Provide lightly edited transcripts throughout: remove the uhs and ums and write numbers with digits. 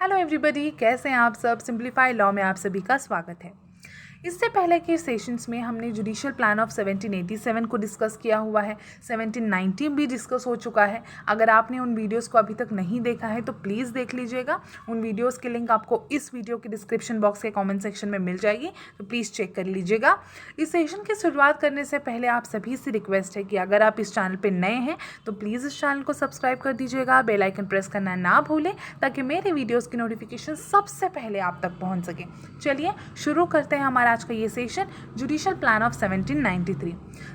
Hello everybody, कैसे हैं आप सब। सिंप्लीफाई लॉ में आप सभी का स्वागत है। इससे पहले के सेशंस में हमने जुडिशियल प्लान ऑफ 1787 को डिस्कस किया हुआ है, 1790 भी डिस्कस हो चुका है। अगर आपने उन वीडियोस को अभी तक नहीं देखा है तो प्लीज़ देख लीजिएगा। उन वीडियोस के लिंक आपको इस वीडियो के डिस्क्रिप्शन बॉक्स के कमेंट सेक्शन में मिल जाएगी, तो प्लीज़ चेक कर लीजिएगा। इस सेशन की शुरुआत करने से पहले आप सभी से रिक्वेस्ट है कि अगर आप इस चैनल पर नए हैं तो प्लीज़ इस चैनल को सब्सक्राइब कर दीजिएगा, बेल आइकन प्रेस करना ना भूलें ताकि मेरे वीडियोज़ की नोटिफिकेशन सबसे पहले आप तक पहुँच सके। चलिए शुरू करते हैं हमारा आज का ये सेशन, जुडिशियल प्लान ऑफ 1793।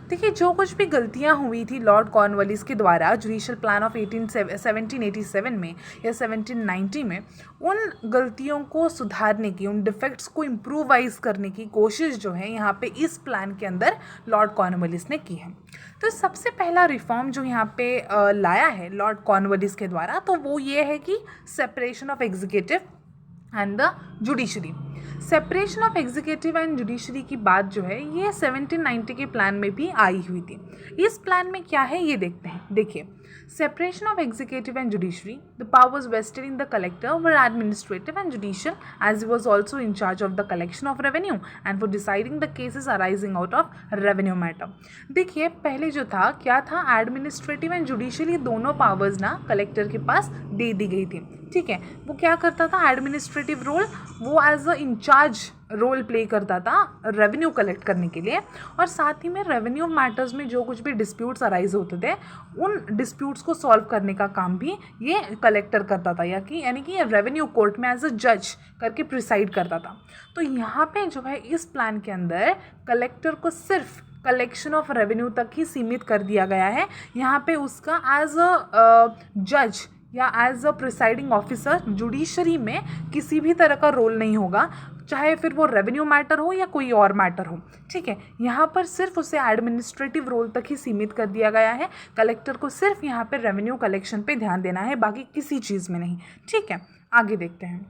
देखिए, जो कुछ भी गलतियां हुई थी लॉर्ड कॉर्नवालिस के द्वारा जुडिशियल प्लान ऑफ 1787 में या 1790 में, उन गलतियों को सुधारने की, उन डिफेक्ट्स को इम्प्रूवाइज करने की कोशिश जो है यहाँ पे इस प्लान के अंदर लॉर्ड कॉर्नवालिस ने की है। तो सबसे पहला रिफॉर्म जो यहाँ पे लाया है लॉर्ड कॉर्नवालिस के द्वारा, तो वो ये है कि separation of executive and the judiciary. Separation of executive and judiciary की बात जो है ये 1790 के प्लान में भी आई हुई थी। इस प्लान में क्या है ये देखते हैं। देखिए, separation of executive and judiciary, the powers vested in the collector were administrative and judicial, as he was also in charge of the collection of revenue and for deciding the cases arising out of revenue matter। देखिए, पहले जो था क्या था, administrative and judicial दोनों powers ना collector के पास दे दी गई थी। ठीक है, वो क्या करता था, एडमिनिस्ट्रेटिव रोल वो as a in-charge role play करता था रेवेन्यू कलेक्ट करने के लिए, और साथ ही में रेवेन्यू मैटर्स में जो कुछ भी डिस्प्यूट्स अराइज होते थे उन डिस्प्यूट्स को सॉल्व करने का काम भी ये कलेक्टर करता था, यानी कि रेवेन्यू कोर्ट में एज अ जज करके प्रिसाइड करता था। तो यहाँ पे जो है इस प्लान के अंदर कलेक्टर को सिर्फ कलेक्शन ऑफ रेवेन्यू तक ही सीमित कर दिया गया है। यहाँ पे उसका एज अ जज या as a presiding officer judiciary में किसी भी तरह का रोल नहीं होगा, चाहे फिर वो रेवेन्यू मैटर हो या कोई और मैटर हो। ठीक है, यहाँ पर सिर्फ उसे एडमिनिस्ट्रेटिव रोल तक ही सीमित कर दिया गया है। कलेक्टर को सिर्फ यहाँ पर रेवेन्यू कलेक्शन पे ध्यान देना है, बाकी किसी चीज़ में नहीं। ठीक है, आगे देखते हैं।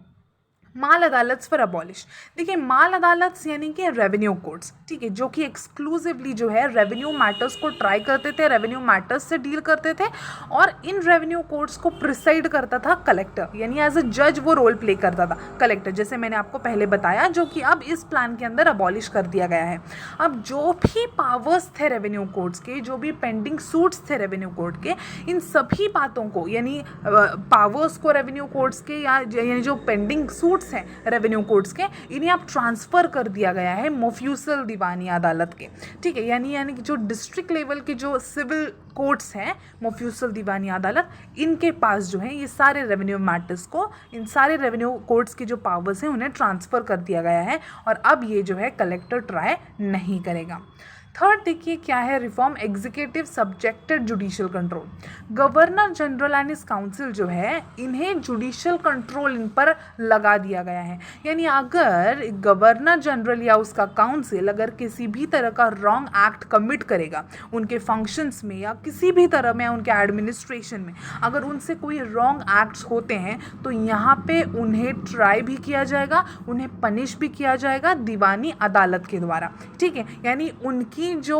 माल अदालत फॉर अबॉलिश। देखिए, माल अदालत यानी कि रेवेन्यू कोर्ट्स, ठीक है, जो कि एक्सक्लूसिवली जो है रेवेन्यू मैटर्स को ट्राई करते थे, रेवेन्यू मैटर्स से डील करते थे, और इन रेवेन्यू कोर्ट्स को प्रिसाइड करता था कलेक्टर, यानी एज अ जज वो रोल प्ले करता था कलेक्टर, जैसे मैंने आपको पहले बताया, जो कि अब इस प्लान के अंदर अबॉलिश कर दिया गया है। अब जो भी पावर्स थे रेवेन्यू कोर्ट्स के, जो भी पेंडिंग सूट्स थे रेवेन्यू कोर्ट के, इन सभी बातों को, यानी पावर्स को रेवेन्यू कोर्ट्स के यानी जो पेंडिंग सूट्स हैं रेवेन्यू कोर्ट्स के, इन्हें अब ट्रांसफ़र कर दिया गया है मुफ्यूसल दीवानी अदालत के। ठीक है, यानी कि जो डिस्ट्रिक्ट लेवल के जो सिविल कोर्ट्स हैं, मुफ्यूसल दीवानी अदालत, इनके पास जो है ये सारे रेवेन्यू मैटर्स को, इन सारे रेवेन्यू कोर्ट्स के जो पावर्स हैं उन्हें ट्रांसफ़र कर दिया गया है, और अब ये जो है कलेक्टर ट्राई नहीं करेगा। थर्ड देखिए क्या है, reform executive subjected judicial control. Governor general and इस काउंसिल जो है, इन्हें जुडिशियल कंट्रोल इन पर लगा दिया गया है। यानी अगर गवर्नर जनरल या उसका काउंसिल अगर किसी भी तरह का रॉन्ग एक्ट कमिट करेगा उनके फंक्शंस में या किसी भी तरह में, उनके एडमिनिस्ट्रेशन में अगर उनसे कोई रॉन्ग एक्ट्स होते हैं, तो यहाँ पे उन्हें ट्राई भी किया जाएगा, उन्हें पनिश भी किया जाएगा दीवानी अदालत के द्वारा। ठीक है, यानी उनकी जो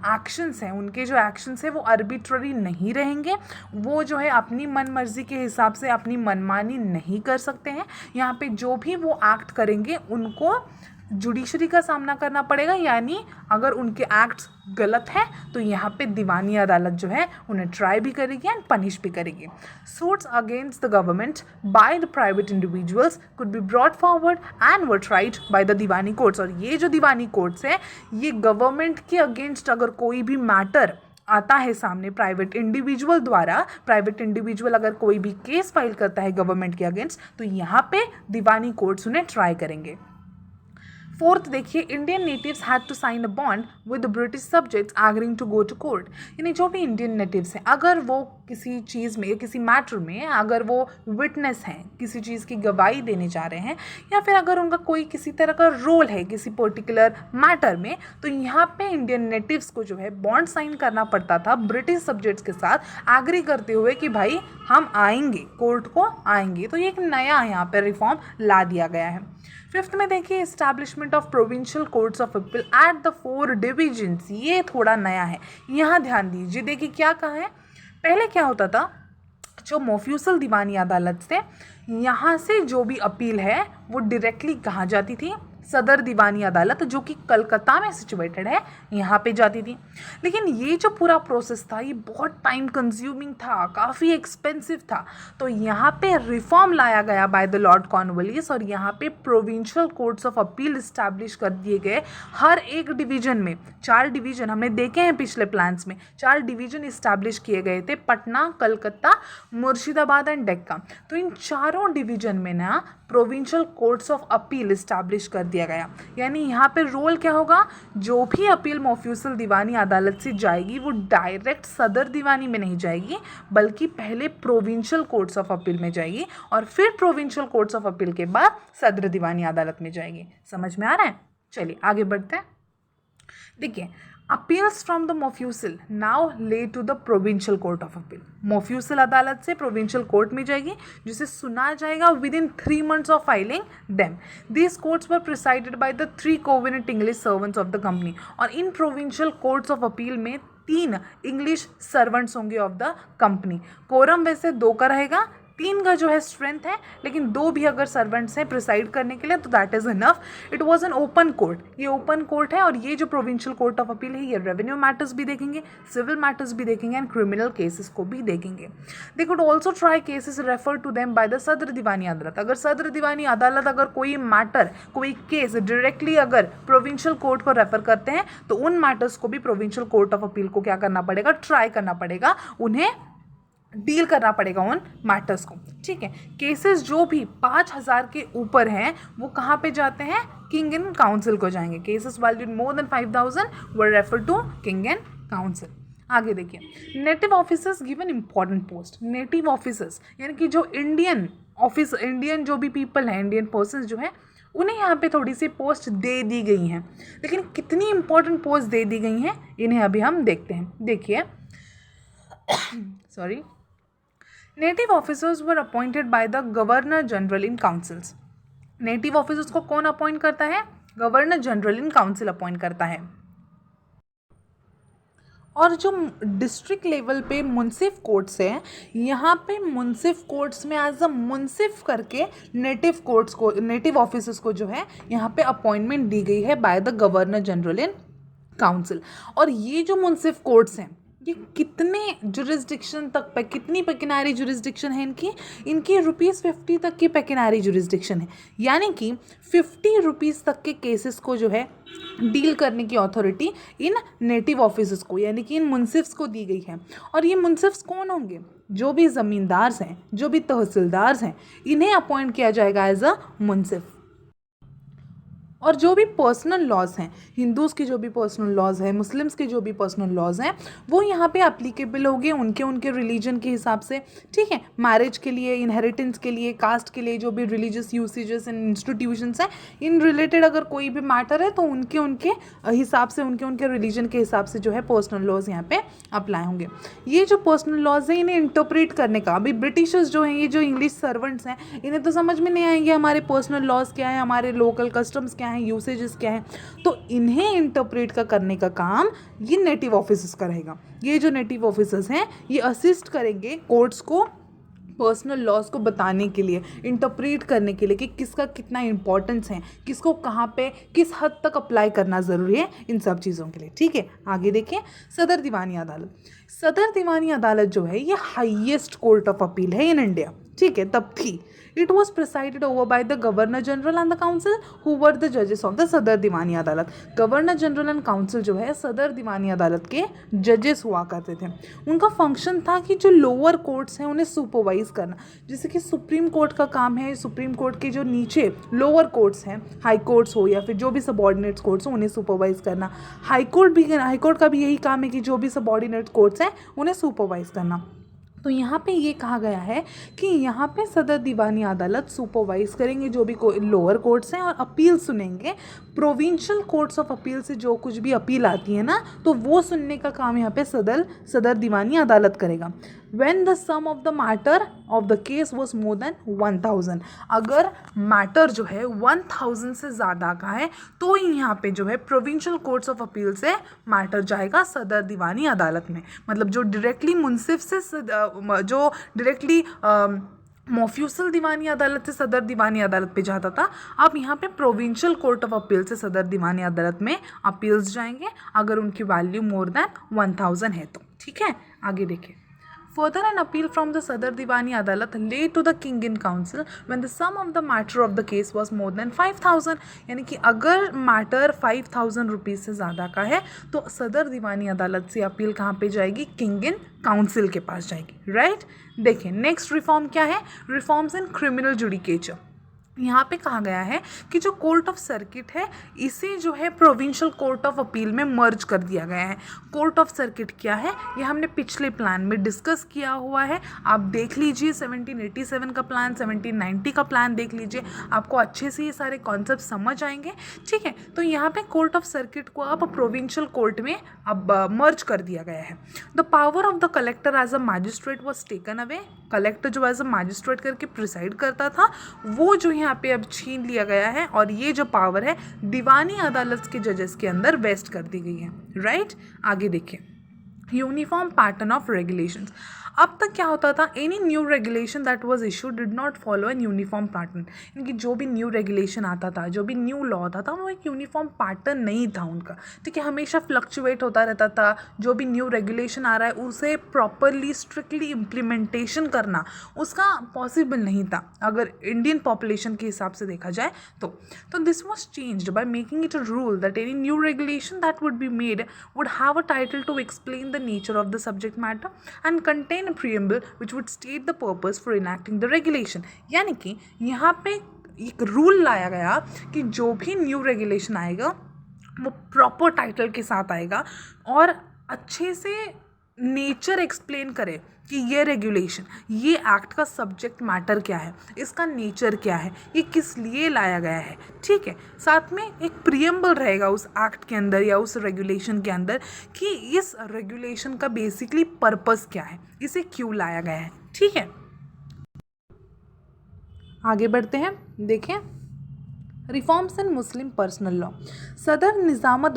एक्शंस हैं, उनके जो एक्शंस हैं वो आर्बिट्ररी नहीं रहेंगे, वो जो है अपनी मन मर्जी के हिसाब से अपनी मनमानी नहीं कर सकते हैं। यहाँ पे जो भी वो एक्ट करेंगे उनको जुडिशरी का सामना करना पड़ेगा, यानी अगर उनके एक्ट्स गलत हैं तो यहाँ पे दीवानी अदालत जो है उन्हें ट्राई भी करेगी एंड पनिश भी करेगी। Suits against the government by the private individuals could be brought forward and were tried by the Deewani courts. और ये जो दीवानी कोर्ट्स है, ये गवर्नमेंट के अगेंस्ट अगर कोई भी मैटर आता है सामने प्राइवेट इंडिविजुअल द्वारा, प्राइवेट इंडिविजुअल अगर कोई भी केस फाइल करता है गवर्नमेंट के अगेंस्ट, तो यहाँ पे दीवानी कोर्ट्स उन्हें ट्राई करेंगे। फोर्थ देखिए, Indian natives had to sign a bond with British subjects agreeing to go to court. यानी जो भी इंडियन नेटिव्स हैं, अगर वो किसी चीज़ में, किसी मैटर में अगर वो विटनेस हैं, किसी चीज़ की गवाही देने जा रहे हैं, या फिर अगर उनका कोई किसी तरह का रोल है किसी पर्टिकुलर मैटर में, तो यहाँ पे इंडियन नेटिव्स को जो है बॉन्ड साइन करना पड़ता था ब्रिटिश सब्जेक्ट्स के साथ, एग्री करते हुए कि भाई हम आएंगे, कोर्ट को आएंगे। तो ये एक नया यहाँ पर रिफॉर्म ला दिया गया है। फिफ्थ में देखिए, establishment of provincial courts of appeal at the 4 divisions. ये थोड़ा नया है, यहाँ ध्यान दीजिए। देखिए क्या कहा है, पहले क्या होता था, जो मोफ्यूसल दीवानी अदालत से यहाँ से जो भी अपील है वो डायरेक्टली कहाँ जाती थी, सदर दीवानी अदालत जो कि कलकत्ता में सिचुएटेड है, यहाँ पे जाती थी। लेकिन ये जो पूरा प्रोसेस था ये बहुत टाइम कंज्यूमिंग था, काफ़ी एक्सपेंसिव था। तो यहाँ पे रिफॉर्म लाया गया बाय द लॉर्ड कॉर्नवालिस और यहाँ पे provincial courts of appeal establish कर दिए गए। हर एक डिवीजन में 4 डिवीजन हमने देखे हैं पिछले प्लान्स में, 4 डिवीजन इस्टेब्लिश किए गए थे, पटना, कलकत्ता, मुर्शिदाबाद एंड डेक्का। तो इन चारों डिवीजन में ना provincial courts of appeal establish कर दिया गया। यानी यहाँ पे रोल क्या होगा, जो भी अपील मोफ्यूसल दीवानी अदालत से जाएगी वो डायरेक्ट सदर दीवानी में नहीं जाएगी, बल्कि पहले प्रोविंशियल कोर्ट्स ऑफ अपील में जाएगी और फिर प्रोविंशियल कोर्ट्स ऑफ अपील के बाद सदर दीवानी अदालत में जाएगी। समझ में आ रहा है? चलिए आगे बढ़ते हैं। देखिए, appeals from the mofussil now lay to the provincial court of appeal. Mofussil अदालत से प्रोविंशियल कोर्ट में जाएगी, जिसे सुना जाएगा within 3 months of filing them. These courts were presided by the 3 covenant English servants of the company. और इन provincial courts of appeal में 3 इंग्लिश सर्वेंट्स होंगे ऑफ द कंपनी। कोरम वैसे 2 का रहेगा, 3 का जो है स्ट्रेंथ है, लेकिन 2 भी अगर सर्वेंट्स हैं प्रिसाइड करने के लिए तो that is enough. It was an open court, ये ओपन कोर्ट है। और ये जो प्रोविंशियल कोर्ट ऑफ अपील है ये रेवेन्यू मैटर्स भी देखेंगे, सिविल मैटर्स भी देखेंगे एंड क्रिमिनल केसेस को भी देखेंगे। They could also try cases refer to them by the Sadar Diwani अदालत। अगर सदर दीवानी अदालत अगर कोई मैटर, कोई केस डायरेक्टली अगर प्रोविंशियल कोर्ट को रेफर करते हैं तो उन मैटर्स को भी प्रोविंशियल कोर्ट ऑफ अपील को क्या करना पड़ेगा, ट्राई करना पड़ेगा, उन्हें डील करना पड़ेगा उन मैटर्स को। ठीक है, केसेस जो भी 5000 के ऊपर हैं वो कहाँ पे जाते हैं, किंग एंड काउंसिल को जाएंगे। Cases valued more than 5000 were refer to king and council. आगे देखिए, native officers given important post. Native officers यानी कि जो इंडियन जो भी पीपल हैं, इंडियन पर्सन जो है, उन्हें यहाँ पे थोड़ी सी पोस्ट दे दी गई हैं। लेकिन कितनी इंपॉर्टेंट पोस्ट दे दी गई हैं इन्हें अभी हम देखते हैं। देखिए sorry, native officers were appointed by the governor general in councils. Native officers को कौन अपॉइंट करता है, governor general in council appoint करता है। और जो डिस्ट्रिक्ट लेवल पे मुंसिफ कोर्ट्स हैं, यहाँ पे मुंसिफ कोर्ट्स में एज अ मुंसिफ करके नेटिव ऑफिसर्स को जो है यहाँ पे अपॉइंटमेंट दी गई है bye the governor general in council. और ये जो मुंसिफ कोर्ट्स हैं ये कितने जुरिस्डिक्शन तक पे, कितनी पेकिनारी जुरिस्डिक्शन है इनकी ₹50 तक की पेकिनारी जुरिस्डिक्शन है। यानी कि 50 रुपीज़ तक के केसेस को जो है डील करने की अथॉरिटी इन नेटिव ऑफिसर्स को यानी कि इन मुंसिफ्स को दी गई है। और ये मुंसिफ्स कौन होंगे, जो भी ज़मींदार हैं, जो भी तहसीलदार हैं, इन्हें अपॉइंट किया जाएगा एज अ मुंसिफ। और जो भी पर्सनल लॉज हैं, हिंदूज़ की जो भी पर्सनल लॉज है, मुस्लिम्स के जो भी पर्सनल लॉज हैं, वो यहाँ पे एप्लीकेबल होंगे उनके रिलीजन के हिसाब से। ठीक है, मैरिज के लिए, इनहेरिटेंस के लिए, कास्ट के लिए, जो भी रिलीजियस यूसेजेस एंड इंस्टीट्यूशंस हैं, इन रिलेटेड अगर कोई भी मैटर है तो उनके हिसाब से, उनके रिलीजन के हिसाब से जो है पर्सनल लॉज यहाँ पे अप्लाई होंगे। ये जो पर्सनल लॉज हैं इन्हें इंटरप्रेट करने का, अभी ब्रिटिशर्स जो हैं, ये जो इंग्लिश सर्वेंट्स हैं, इन्हें तो समझ में नहीं आएंगे हमारे पर्सनल लॉज क्या है, हमारे लोकल कस्टम्स क्या हैं, यूसेजेस क्या हैं। तो इन्हें इंटरप्रेट करने का काम ये नेटिव ऑफिसर्स का रहेगा। ये जो नेटिव ऑफिसर्स हैं ये असिस्ट करेंगे कोर्ट्स को पर्सनल लॉज को बताने के लिए, इंटरप्रेट करने के लिए कि किसका कितना इंपॉर्टेंस है, किसको कहाँ पे किस हद तक अप्लाई करना ज़रूरी है, इन सब चीज़ों के लिए। ठीक है, आगे देखें, सदर दीवानी अदालत। सदर दीवानी अदालत जो है ये हाईएस्ट कोर्ट ऑफ अपील है इन इंडिया। ठीक है, तब थी। It was presided over by the governor general and the council who were the जजेस ऑफ द सदर दीवानी अदालत। गवर्नर जनरल एंड काउंसिल जो है सदर दीवानी अदालत के जजेस हुआ करते थे। उनका फंक्शन था कि जो लोअर कोर्ट्स हैं उन्हें सुपरवाइज करना। जैसे कि सुप्रीम कोर्ट का काम है, सुप्रीम कोर्ट के जो नीचे लोअर कोर्ट्स हैं, हाई कोर्ट्स हो या फिर जो भी सबॉर्डिनेट कोर्ट्स हो, उन्हें सुपरवाइज करना। हाई कोर्ट का भी यही काम है कि जो भी सबॉर्डिनेट कोर्ट्स हैं उन्हें सुपरवाइज करना। तो यहाँ पे ये कहा गया है कि यहाँ पे सदर दीवानी अदालत सुपरवाइज करेंगे जो भी लोअर कोर्ट्स हैं और अपील सुनेंगे। प्रोविंशियल कोर्ट्स ऑफ अपील से जो कुछ भी अपील आती है ना, तो वो सुनने का काम यहाँ पे सदर दीवानी अदालत करेगा। When the sum of the matter of the case was more than 1000। अगर मैटर जो है 1000 से ज़्यादा का है तो यहाँ पे जो है प्रोविंशियल कोर्ट्स ऑफ अपील से मैटर जाएगा सदर दीवानी अदालत में। मतलब जो डायरेक्टली मुंसिफ से जो डायरेक्टली मौफ्यूसल दीवानी अदालत से सदर दीवानी अदालत पे जाता था, अब यहाँ पे प्रोविंशियल कोर्ट ऑफ अपील से सदर दीवानी अदालत में अपील्स जाएंगे अगर उनकी वैल्यू मोर देन 1000 है तो। ठीक है, आगे देखिए। Further, an appeal from the Sadar Diwani Adalat lay to the king in council when the sum of the matter of the case was more than 5000। यानी कि अगर मैटर 5000 रुपीज़ से ज़्यादा का है तो सदर दीवानी अदालत से अपील कहाँ पे जाएगी? किंग इन काउंसिल के पास जाएगी। राइट, देखिए नेक्स्ट रिफॉर्म क्या है? Reforms in criminal judicature. यहाँ पे कहा गया है कि जो कोर्ट ऑफ सर्किट है इसे जो है प्रोविंशियल कोर्ट ऑफ अपील में मर्ज कर दिया गया है। कोर्ट ऑफ सर्किट क्या है ये हमने पिछले प्लान में डिस्कस किया हुआ है, आप देख लीजिए। 1787 का प्लान, 1790 का प्लान देख लीजिए, आपको अच्छे से ये सारे कॉन्सेप्ट समझ आएंगे। ठीक है, तो यहाँ पे कोर्ट ऑफ सर्किट को अब प्रोविंशियल कोर्ट में अब मर्ज कर दिया गया है। The power of the collector as a magistrate was taken away. Collector जो एज अ मैजिस्ट्रेट करके प्रिसाइड करता था वो जो यहाँ पे अब छीन लिया गया है और ये जो पावर है दीवानी अदालत के जजेस के अंदर वेस्ट कर दी गई है। राइट, आगे देखिए। Uniform pattern of regulations. अब तक क्या होता था? Any new regulation that was issued did not follow an uniform pattern. यानी कि जो भी न्यू रेगुलेशन आता था, जो भी न्यू लॉ आता था, वो एक यूनिफॉर्म पैटर्न नहीं था उनका। ठीक है, हमेशा फ्लक्चुएट होता रहता था। जो भी न्यू रेगुलेशन आ रहा है उसे प्रॉपरली स्ट्रिक्टली इम्प्लीमेंटेशन करना उसका पॉसिबल नहीं था अगर इंडियन पॉपुलेशन के हिसाब से देखा जाए तो this was changed by making it a rule that any new regulation that would be made would have a title to explain the nature of the subject matter and contain a preamble which would state the purpose for enacting the regulation। यानी कि यहाँ पे एक rule लाया गया कि जो भी न्यू रेगुलेशन आएगा वो प्रॉपर टाइटल के साथ आएगा और अच्छे से नेचर एक्सप्लेन करे कि ये रेगुलेशन, ये एक्ट का सब्जेक्ट मैटर क्या है, इसका नेचर क्या है, ये किस लिए लाया गया है। ठीक है, साथ में एक प्रियम्बल रहेगा उस एक्ट के अंदर या उस रेगुलेशन के अंदर कि इस रेगुलेशन का बेसिकली पर्पस क्या है, इसे क्यों लाया गया है। ठीक है, आगे बढ़ते हैं। देखें reforms in Muslim personal law. सदर निज़ामत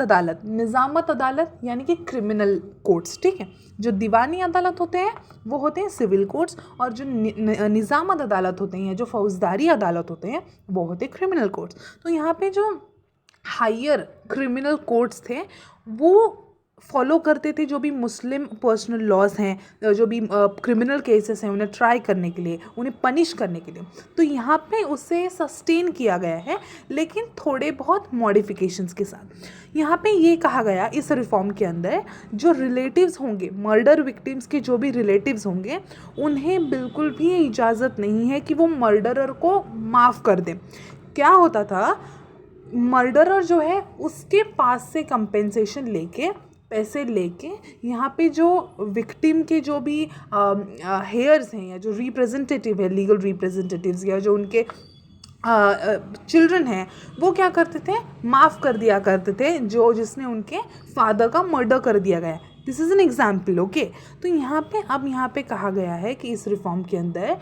अदालत यानी कि क्रिमिनल कोर्ट्स। ठीक है, जो दीवानी अदालत होते हैं वो होते हैं सिविल कोर्ट्स और जो निज़ामत अदालत होते हैं, जो फौजदारी अदालत होते हैं वो होते हैं क्रिमिनल कोर्ट्स। तो यहाँ पे जो हायर क्रिमिनल कोर्ट्स थे वो फॉलो करते थे जो भी मुस्लिम पर्सनल लॉज हैं, जो भी क्रिमिनल केसेस हैं उन्हें ट्राई करने के लिए, उन्हें पनिश करने के लिए। तो यहाँ पे उसे सस्टेन किया गया है लेकिन थोड़े बहुत मॉडिफिकेशंस के साथ। यहाँ पे ये कहा गया इस रिफॉर्म के अंदर जो रिलेटिव्स होंगे, मर्डर विक्टिम्स के जो भी रिलेटिव्स होंगे उन्हें बिल्कुल भी इजाज़त नहीं है कि वो मर्डरर को माफ़ कर दें। क्या होता था, मर्डरर जो है उसके पास से कंपेंसेशन लेके, पैसे लेके यहाँ पे जो विक्टिम के जो भी हेयर्स हैं या जो रिप्रेजेंटेटिव है, लीगल रिप्रेजेंटेटिव्स या जो उनके चिल्ड्रन हैं वो क्या करते थे, माफ़ कर दिया करते थे जो जिसने उनके फादर का मर्डर कर दिया गया है। This is an example. Okay, तो यहाँ पे कहा गया है कि इस रिफॉर्म के अंदर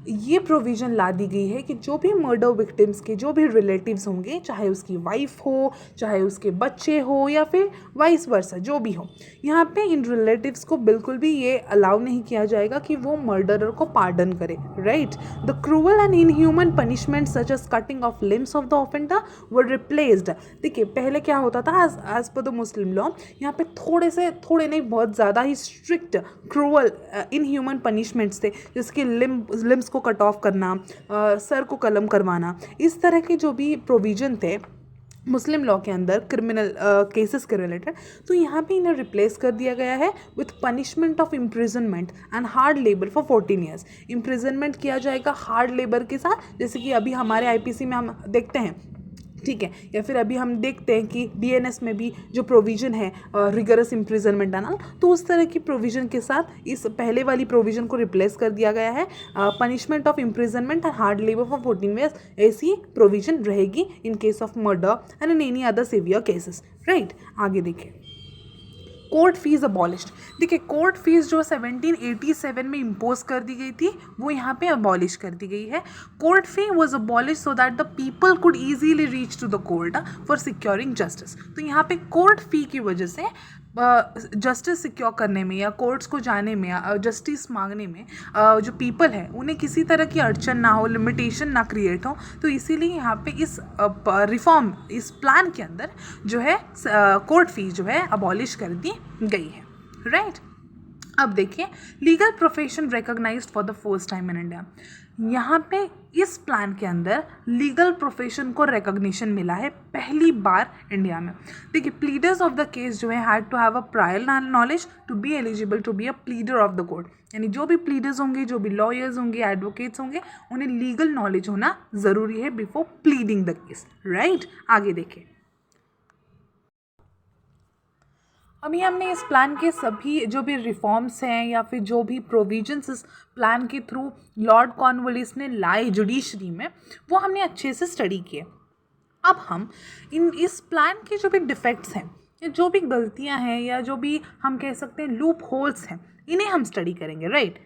ये प्रोविज़न ला दी गई है कि जो भी मर्डर विक्टिम्स के जो भी रिलेटिव्स होंगे, चाहे उसकी वाइफ हो, चाहे उसके बच्चे हो या फिर वाइस वर्सा जो भी हो, यहाँ पे इन रिलेटिव्स को बिल्कुल भी ये अलाउ नहीं किया जाएगा कि वो मर्डरर को पार्डन करे। Right, the cruel and inhuman punishment such as cutting of limbs of the offender were replaced. देखिए पहले क्या होता था, as per the Muslim law यहाँ पे थोड़े नहीं बहुत ज़्यादा ही स्ट्रिक्ट क्रूअल इनह्यूमन पनिशमेंट्स थे, जिसके लिम्स को कट ऑफ करना, सर को कलम करवाना, इस तरह के जो भी प्रोविजन थे मुस्लिम लॉ के अंदर क्रिमिनल केसेस के रिलेटेड, तो यहाँ पे इन्हें रिप्लेस कर दिया गया है with punishment of imprisonment and hard labour for 14 years. Imprisonment किया जाएगा हार्ड लेबर के साथ, जैसे कि अभी हमारे आईपीसी में हम देखते हैं। ठीक है, या फिर अभी हम देखते हैं कि बीएनएस में भी जो प्रोविज़न है रिगरस इम्प्रिजनमेंट एंड ऑल, तो उस तरह की प्रोविज़न के साथ इस पहले वाली प्रोविज़न को रिप्लेस कर दिया गया है। Punishment of imprisonment and hard labour for 14 years ऐसी प्रोविज़न रहेगी in case of murder and in any other severe cases. Right, आगे देखिए। Court fees abolished. देखिए कोर्ट फीस जो 1787 में इम्पोज कर दी गई थी वो यहाँ पे अबॉलिश कर दी गई है। Court fee was abolish so that the people could easily reach to the court for securing justice. तो यहाँ पे कोर्ट फी की वजह से जस्टिस सिक्योर करने में या कोर्ट्स को जाने में या जस्टिस मांगने में जो पीपल है उन्हें किसी तरह की अड़चन ना हो, लिमिटेशन ना क्रिएट हो। तो इसीलिए यहाँ पे इस रिफॉर्म, इस प्लान के अंदर जो है कोर्ट फी जो है अबॉलिश कर दी गई है, राइट। अब देखिए legal profession recognised for the first time in India. यहाँ पे इस प्लान के अंदर लीगल प्रोफेशन को रिकॉग्निशन मिला है पहली बार इंडिया में। देखिए प्लीडर्स ऑफ द केस जो है had to have a prior knowledge to be eligible to be a pleader of the court. यानी जो भी प्लीडर्स होंगे, जो भी लॉयर्स होंगे, एडवोकेट्स होंगे, उन्हें लीगल नॉलेज होना ज़रूरी है before pleading the case, right. आगे देखें, अभी हमने इस प्लान के सभी जो भी रिफॉर्म्स हैं या फिर जो भी प्रोविजंस इस प्लान के थ्रू लॉर्ड कॉर्नवालिस ने लाए जुडिशरी में, वो हमने अच्छे से स्टडी किए। अब हम इस प्लान के जो भी डिफेक्ट्स हैं या जो भी गलतियां हैं या जो भी हम कह सकते हैं लूप होल्स हैं, इन्हें हम स्टडी करेंगे, राइट।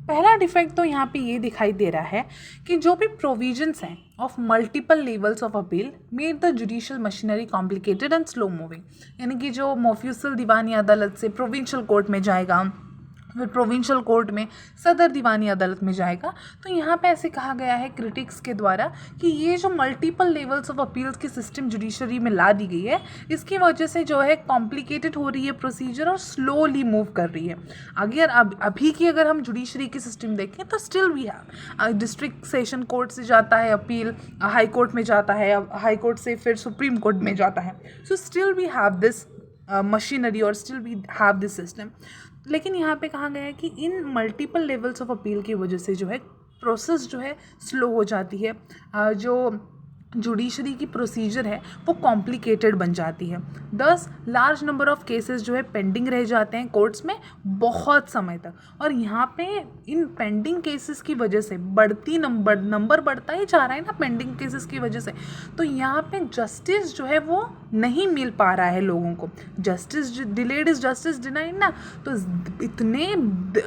पहला डिफेक्ट तो यहाँ पे ये दिखाई दे रहा है कि जो भी प्रोविजंस हैं of multiple levels of appeal made the judicial machinery complicated and slow moving. यानी कि जो मोफ्यूसल दीवानी अदालत से प्रोविंशियल कोर्ट में जाएगा, फिर प्रोविंशियल कोर्ट में सदर दीवानी अदालत में जाएगा। तो यहाँ पे ऐसे कहा गया है क्रिटिक्स के द्वारा कि ये जो मल्टीपल लेवल्स ऑफ अपील्स की सिस्टम जुडिशरी में ला दी गई है, इसकी वजह से जो है कॉम्प्लिकेटेड हो रही है प्रोसीजर और स्लोली मूव कर रही है। अगर अभी की अगर हम जुडिशरी की सिस्टम देखें तो still we have district session court से जाता है अपील, हाई कोर्ट में जाता है, हाई कोर्ट से फिर सुप्रीम कोर्ट में जाता है। So still we have this machinery और still we have this system. लेकिन यहाँ पे कहा गया है कि इन मल्टीपल लेवल्स ऑफ अपील की वजह से जो है प्रोसेस जो है स्लो हो जाती है, जो जुडिशरी की प्रोसीजर है वो कॉम्प्लिकेटेड बन जाती है। 10 लार्ज नंबर ऑफ केसेस जो है पेंडिंग रह जाते हैं कोर्ट्स में बहुत समय तक, और यहाँ पे इन पेंडिंग केसेस की वजह से नंबर बढ़ता ही जा रहा है ना पेंडिंग केसेस की वजह से। तो यहाँ पे जस्टिस जो है वो नहीं मिल पा रहा है लोगों को। Justice delayed is justice denied ना। तो इतने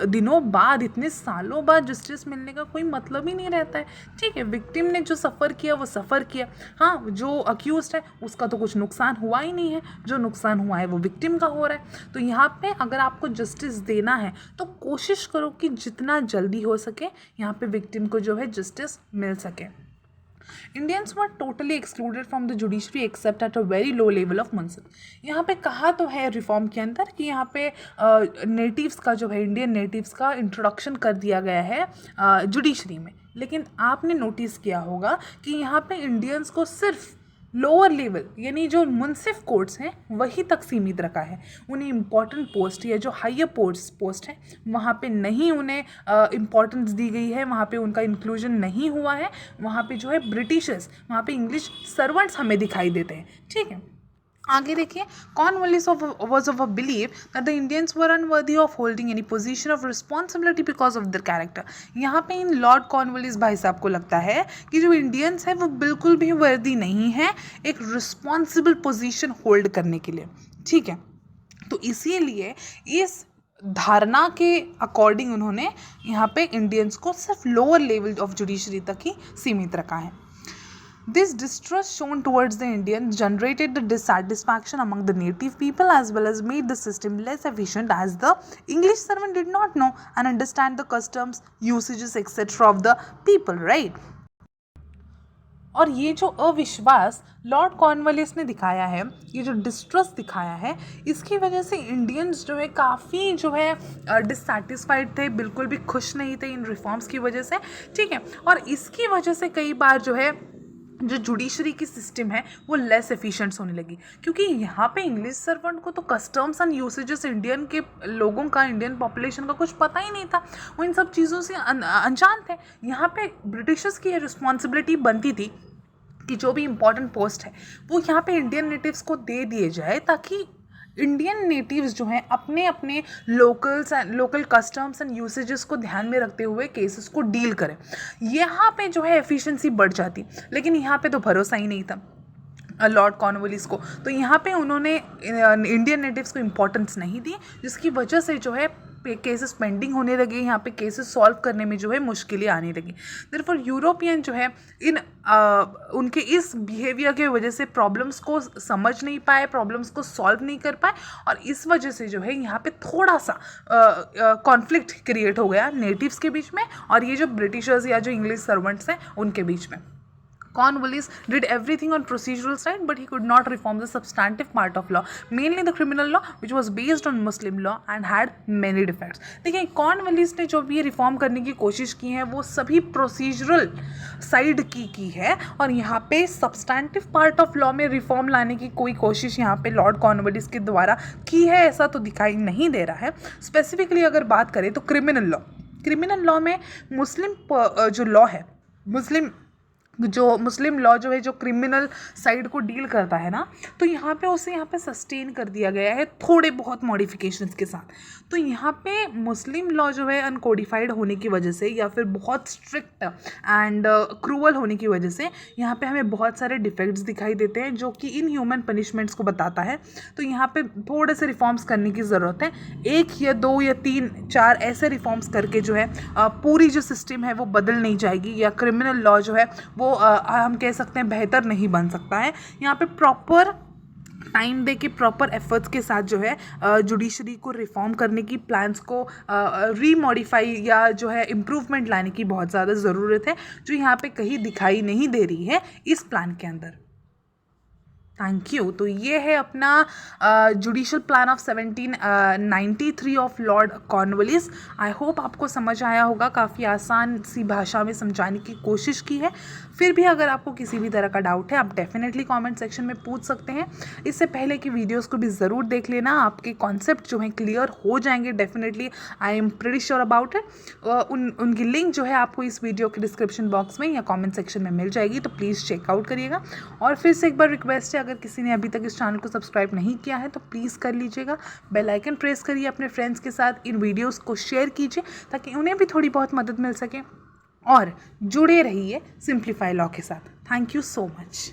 दिनों बाद, इतने सालों बाद जस्टिस मिलने का कोई मतलब ही नहीं रहता है। ठीक है, विक्टिम ने जो सफ़र किया वो सफ़र किया, हाँ, जो अक्यूज्ड है उसका तो कुछ नुकसान हुआ ही नहीं है, जो नुकसान हुआ है वो विक्टिम का हो रहा है। तो यहाँ पे अगर आपको जस्टिस देना है तो कोशिश करो कि जितना जल्दी हो सके यहाँ पे विक्टिम को जो है जस्टिस मिल सके। Indians were totally excluded from the judiciary except at a very low level of munsif। यहाँ पे कहा तो है रिफॉर्म के अंदर कि यहाँ पे नेटिव्स का जो है, इंडियन नेटिव्स का इंट्रोडक्शन कर दिया गया है जुडिशरी में। लेकिन आपने नोटिस किया होगा कि यहाँ पे इंडियंस को सिर्फ लोअर लेवल यानी जो मुंसिफ कोर्ट्स हैं वही तक सीमित रखा है। उन्हें इम्पॉर्टेंट पोस्ट या जो हायर पोस्ट है वहाँ पे नहीं उन्हें इम्पॉर्टेंस दी गई है, वहाँ पे उनका इंक्लूजन नहीं हुआ है। वहाँ पे जो है ब्रिटिशर्स, वहाँ पे इंग्लिश सर्वेंट्स हमें दिखाई देते हैं। ठीक है, आगे देखिए, Cornwallis was of a belief that the Indians were unworthy of holding any position of responsibility because of their character। यहाँ पे इन लॉर्ड कॉर्नवालिस भाई साहब को लगता है कि जो इंडियंस है वो बिल्कुल भी वर्दी नहीं है एक रिस्पॉन्सिबल पोजीशन होल्ड करने के लिए। ठीक है, तो इसीलिए इस धारणा के अकॉर्डिंग उन्होंने यहाँ पे इंडियंस को सिर्फ लोअर लेवल ऑफ जुडिशरी तक ही सीमित रखा है। This distrust shown towards the Indians generated the dissatisfaction among the native people as well as made the system less efficient as the English servant did not know and understand the customs, usages, etc. of the people, right? और ये जो अविश्वास Lord Cornwallis ने दिखाया है, ये जो distrust दिखाया है, इसकी वजह से इंडियंस जो है काफ़ी जो है डिससेटिस्फाइड थे, बिल्कुल भी खुश नहीं थे इन रिफॉर्म्स की वजह से। ठीक है, और इसकी वजह से कई बार जो है जो जुडिशरी की सिस्टम है वो लेस एफिशिएंट्स होने लगी, क्योंकि यहाँ पे इंग्लिश सर्वेंट को तो कस्टम्स एंड यूसेजेस इंडियन के लोगों का, इंडियन पॉपुलेशन का कुछ पता ही नहीं था, वो इन सब चीज़ों से अनजान थे। यहाँ पे ब्रिटिशर्स की रिस्पॉन्सिबिलिटी बनती थी कि जो भी इम्पोर्टेंट पोस्ट है वो यहाँ पे इंडियन नेटिव्स को दे दिए जाए, ताकि इंडियन नेटिव्स जो हैं अपने अपने लोकल कस्टम्स एंड यूसेजेस को ध्यान में रखते हुए केसेस को डील करें। यहाँ पे जो है एफिशिएंसी बढ़ जाती, लेकिन यहाँ पे तो भरोसा ही नहीं था। लॉर्ड कॉर्नवालिस को। तो यहाँ पे उन्होंने इंडियन नेटिव्स को इम्पोर्टेंस नहीं दी, जिसकी वजह से जो है केसेस पेंडिंग होने लगे, यहाँ पे केसेस सॉल्व करने में जो है मुश्किलें आने लगी। देयरफॉर यूरोपियन जो है उनके इस बिहेवियर की वजह से प्रॉब्लम्स को समझ नहीं पाए, प्रॉब्लम्स को सॉल्व नहीं कर पाए, और इस वजह से जो है यहाँ पे थोड़ा सा कॉन्फ्लिक्ट क्रिएट हो गया नेटिव्स के बीच में और ये जो ब्रिटिशर्स या जो इंग्लिश सर्वेंट्स हैं उनके बीच में। Cornwallis did everything on procedural side, but he could not reform the substantive part of law, mainly the criminal law, which was based on Muslim law and had many defects. देखिए Cornwallis ने जो भी reform करने की कोशिश की है वो सभी प्रोसीजरल साइड की है, और यहाँ पे सब्सटैंटिव पार्ट ऑफ लॉ में रिफॉर्म लाने की कोई कोशिश यहाँ पे लॉर्ड कॉर्नवालिस के द्वारा की है ऐसा तो दिखाई नहीं दे रहा है। स्पेसिफिकली अगर बात करें तो क्रिमिनल लॉ में मुस्लिम जो लॉ है, मुस्लिम लॉ जो है जो क्रिमिनल साइड को डील करता है ना, तो यहाँ पे उसे यहाँ पे सस्टेन कर दिया गया है थोड़े बहुत मॉडिफिकेशंस के साथ। तो यहाँ पे मुस्लिम लॉ जो है अनकोडिफाइड होने की वजह से या फिर बहुत स्ट्रिक्ट एंड क्रूअल होने की वजह से यहाँ पे हमें बहुत सारे डिफेक्ट्स दिखाई देते हैं जो कि इन ह्यूमन पनिशमेंट्स को बताता है। तो यहाँ पे थोड़े से रिफॉर्म्स करने की ज़रूरत है, 1 या 2 या 3 4 ऐसे रिफॉर्म्स करके जो है पूरी जो सिस्टम है वो बदल नहीं जाएगी, या क्रिमिनल लॉ जो है वो हम कह सकते हैं बेहतर नहीं बन सकता है। यहाँ पे प्रॉपर टाइम दे के प्रॉपर एफर्ट्स के साथ जो है जुडिशरी को रिफॉर्म करने की प्लान्स को रीमॉडिफाई या जो है इम्प्रूवमेंट लाने की बहुत ज़्यादा ज़रूरत है, जो यहाँ पे कहीं दिखाई नहीं दे रही है इस प्लान के अंदर। Thank you. तो ये है अपना judicial plan of 1793 of Lord Cornwallis. I hope आपको समझ आया होगा, काफ़ी आसान सी भाषा में समझाने की कोशिश की है। फिर भी अगर आपको किसी भी तरह का डाउट है आप डेफिनेटली कमेंट सेक्शन में पूछ सकते हैं। इससे पहले की वीडियोस को भी ज़रूर देख लेना, आपके कॉन्सेप्ट जो हैं क्लियर हो जाएंगे definitely, I am pretty sure about it. उनकी लिंक जो है आपको इस वीडियो के डिस्क्रिप्शन बॉक्स में या कॉमेंट सेक्शन में मिल जाएगी, तो प्लीज़ चेकआउट करिएगा। और फिर से एक बार रिक्वेस्ट है, अगर किसी ने अभी तक इस चैनल को सब्सक्राइब नहीं किया है तो प्लीज़ कर लीजिएगा, बेल आइकन प्रेस करिए, अपने फ्रेंड्स के साथ इन वीडियोस को शेयर कीजिए ताकि उन्हें भी थोड़ी बहुत मदद मिल सके, और जुड़े रहिए सिंप्लीफाई लॉ के साथ। Thank you so much.